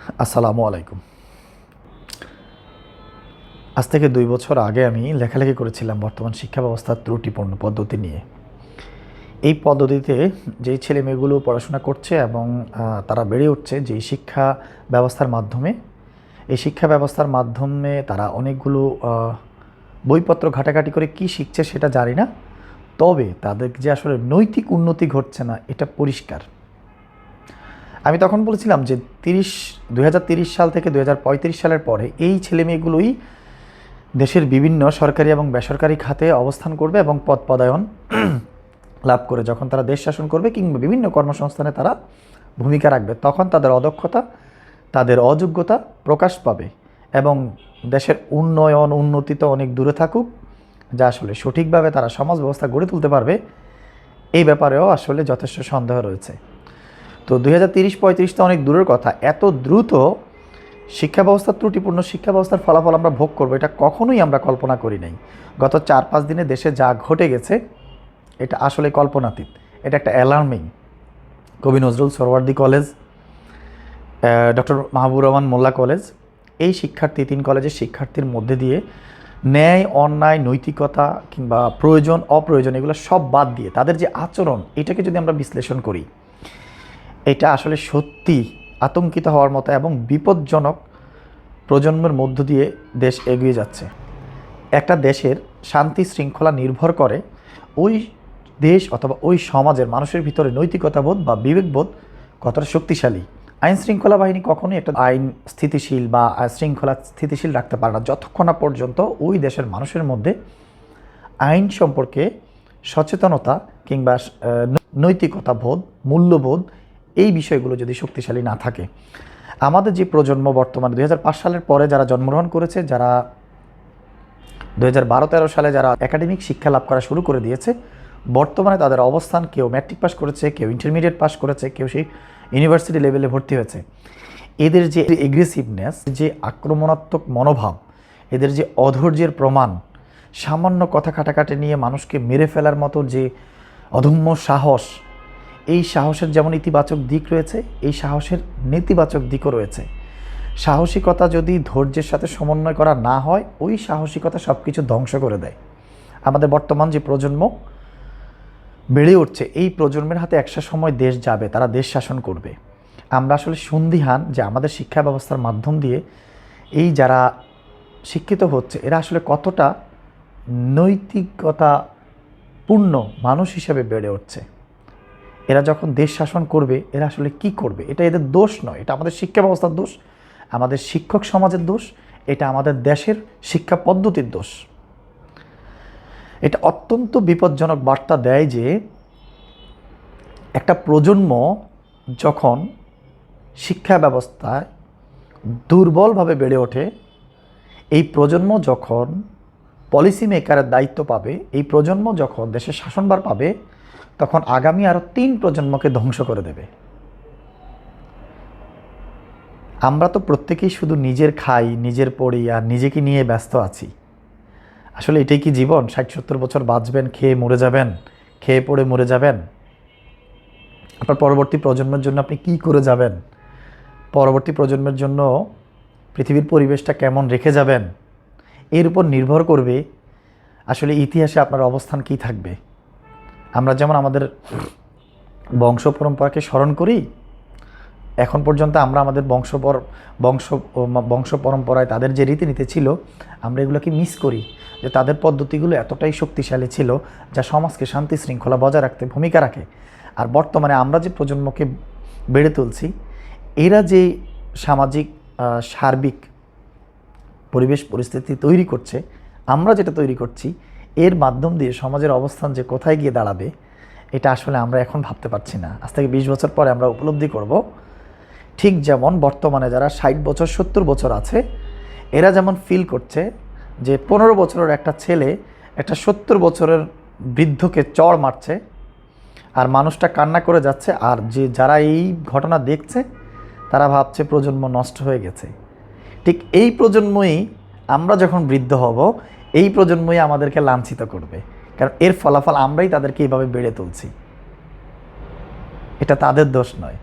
আসসালামু আলাইকুম। আজ থেকে ২ বছর আগে আমি লেখালেখি করেছিলাম বর্তমান শিক্ষা ব্যবস্থার ত্রুটিপূর্ণ পদ্ধতি নিয়ে। এই পদ্ধতিতে যেই ছেলেমেয়েগুলো পড়াশোনা করছে এবং তারা বেড়ে উঠছে যেই শিক্ষা ব্যবস্থার মাধ্যমে, এই শিক্ষা ব্যবস্থার মাধ্যমে তারা অনেকগুলো বইপত্র ঘাটাঘাটি করে কি শিখছে সেটা জানি না। তবে তাদের যে আসলে নৈতিক উন্নতি ঘটছে না এটা পরিষ্কার। আমি তখন বলেছিলাম যে ২০৩০ সাল থেকে ২০৩৫ সালের পরে এই ছেলেমেয়েগুলোই দেশের বিভিন্ন সরকারি এবং বেসরকারি খাতে অবস্থান করবে এবং পদপদায়ন লাভ করে যখন তারা দেশ শাসন করবে কিংবা বিভিন্ন কর্মসংস্থানে তারা ভূমিকা রাখবে, তখন তাদের অদক্ষতা, তাদের অযোগ্যতা প্রকাশ পাবে এবং দেশের উন্নয়ন উন্নতি তো অনেক দূরে থাকুক, যা আসলে সঠিকভাবে তারা সমাজ ব্যবস্থা গড়ে তুলতে পারবে এই ব্যাপারেও আসলে যথেষ্ট সন্দেহ রয়েছে। তো ২০৩০-৩৫ তো অনেক দূরের কথা, এত দ্রুত শিক্ষা ব্যবস্থার ত্রুটিপূর্ণ শিক্ষা ব্যবস্থার ফলাফল আমরা ভোগ করবো এটা কখনোই আমরা কল্পনা করি নাই। গত ৪-৫ দিনে দেশে যা ঘটে গেছে এটা আসলে কল্পনাতীত। এটা একটা অ্যালার্মিং। কবি নজরুল সোহরাওয়ার্দী কলেজ, ডক্টর মাহবুবুর রহমান মোল্লা কলেজ, এই শিক্ষার্থী ৩ কলেজের শিক্ষার্থীর মধ্যে দিয়ে ন্যায় অন্যায় নৈতিকতা কিংবা প্রয়োজন অপ্রয়োজন এগুলো সব বাদ দিয়ে তাদের যে আচরণ এটাকে যদি আমরা বিশ্লেষণ করি, এটা আসলে সত্যি আতঙ্কিত হওয়ার মতো এবং বিপজ্জনক প্রজন্মের মধ্য দিয়ে দেশ এগিয়ে যাচ্ছে। একটা দেশের শান্তি শৃঙ্খলা নির্ভর করে ওই দেশ অথবা ওই সমাজের মানুষের ভিতরে নৈতিকতাবোধ বা বিবেকবোধ কতটা শক্তিশালী। আইন শৃঙ্খলা বাহিনী কখনোই একটা আইন স্থিতিশীল বা শৃঙ্খলা স্থিতিশীল রাখতে পারে না যতক্ষণ না পর্যন্ত ওই দেশের মানুষের মধ্যে আইন সম্পর্কে সচেতনতা কিংবা নৈতিকতা বোধ, মূল্যবোধ এই বিষয়গুলো যদি শক্তিশালী না থাকে। আমাদের যে প্রজন্ম বর্তমানে ২০০৫ সালের পরে যারা জন্মগ্রহণ করেছে, যারা ২০১২-১৩ সালে যারা একাডেমিক শিক্ষা লাভ করা শুরু করে দিয়েছে, বর্তমানে তাদের অবস্থান কেউ ম্যাট্রিক পাস করেছে, কেউ ইন্টারমিডিয়েট পাস করেছে, কেউ সেই ইউনিভার্সিটি লেভেলে ভর্তি হয়েছে। এদের যে এগ্রেসিভনেস, যে আক্রমণাত্মক মনোভাব, এদের যে অধৈর্যের প্রমাণ, সামান্য কথা কাটাকাটি নিয়ে মানুষকে মেরে ফেলার মতো যে অদম্য সাহস, এই সাহসের যেমন ইতিবাচক দিক রয়েছে, এই সাহসের নেতিবাচক দিকও রয়েছে। সাহসিকতা যদি ধৈর্যের সাথে সমন্বয় করা না হয়, ওই সাহসিকতা সব কিছু ধ্বংস করে দেয়। আমাদের বর্তমান যে প্রজন্ম বেড়ে উঠছে, এই প্রজন্মের হাতে একটা সময় দেশ যাবে, তারা দেশ শাসন করবে। আমরা আসলে সন্দিহান যে আমাদের শিক্ষা ব্যবস্থার মাধ্যম দিয়ে এই যারা শিক্ষিত হচ্ছে এরা আসলে কতটা নৈতিকতাপূর্ণ মানুষ হিসেবে বেড়ে উঠছে। এরা যখন দেশ শাসন করবে এরা আসলে কি করবে, এটা এদের দোষ নয়, এটা আমাদের শিক্ষা ব্যবস্থার দোষ, আমাদের শিক্ষক সমাজের দোষ, এটা আমাদের দেশের শিক্ষা পদ্ধতির দোষ। এটা অত্যন্ত বিপজ্জনক বার্তা দেয় যে একটা প্রজন্ম যখন শিক্ষা ব্যবস্থায় দুর্বলভাবে বেড়ে ওঠে, এই প্রজন্ম যখন পলিসি মেকারের দায়িত্ব পাবে, এই প্রজন্ম যখন দেশের শাসনভার পাবে, তখন আগামী আরও ৩ প্রজন্মকে ধ্বংস করে দেবে। আমরা তো প্রত্যেকেই শুধু নিজের খাই, নিজের পড়ি আর নিজেকে নিয়ে ব্যস্ত আছি। আসলে এটাই কি জীবন? ৬০-৭০ বছর বাঁচবেন, খেয়ে মরে যাবেন, খেয়ে পড়ে মরে যাবেন? আপনার পরবর্তী প্রজন্মের জন্য আপনি কি করে যাবেন? পরবর্তী প্রজন্মের জন্য পৃথিবীর পরিবেশটা কেমন রেখে যাবেন? এর উপর নির্ভর করবে আসলে ইতিহাসে আপনার অবস্থান কী থাকবে। আমরা যেমন আমাদের বংশ পরম্পরাকে স্মরণ করি, এখন পর্যন্ত আমরা আমাদের বংশ পরম্পরায় তাদের যে রীতিনীতি ছিল আমরা এগুলোকে মিস করি, যে তাদের পদ্ধতিগুলো এতটাই শক্তিশালী ছিল যা সমাজকে শান্তি শৃঙ্খলা বজায় রাখতে ভূমিকা রাখে। আর বর্তমানে আমরা যে প্রজন্মকে বেড়ে তুলছি, এরা যে সামাজিক সার্বিক পরিবেশ পরিস্থিতি তৈরি করছে, আমরা যেটা তৈরি করছি, এর মাধ্যম দিয়ে সমাজের অবস্থান যে কোথায় গিয়ে দাঁড়াবে এটা আসলে আমরা এখন ভাবতে পারছি না। আজ থেকে ২০ বছর পরে আমরা উপলব্ধি করব, ঠিক যেমন বর্তমানে যারা ৬০ বছর ৭০ বছর আছে এরা যেমন ফিল করছে যে ১৫ বছরের একটা ছেলে একটা ৭০ বছরের বৃদ্ধকে চড় মারছে আর মানুষটা কান্না করে যাচ্ছে, আর যারা এই ঘটনা দেখছে তারা ভাবছে প্রজন্ম নষ্ট হয়ে গেছে। ঠিক এই প্রজন্মই আমরা যখন বৃদ্ধ হব, এই প্রজন্মই আমাদেরকে লাঞ্ছিত করবে, কারণ এর ফলাফল আমরাই তাদেরকে এইভাবে বেড়ে তুলছি। এটা তাদের দোষ নয়।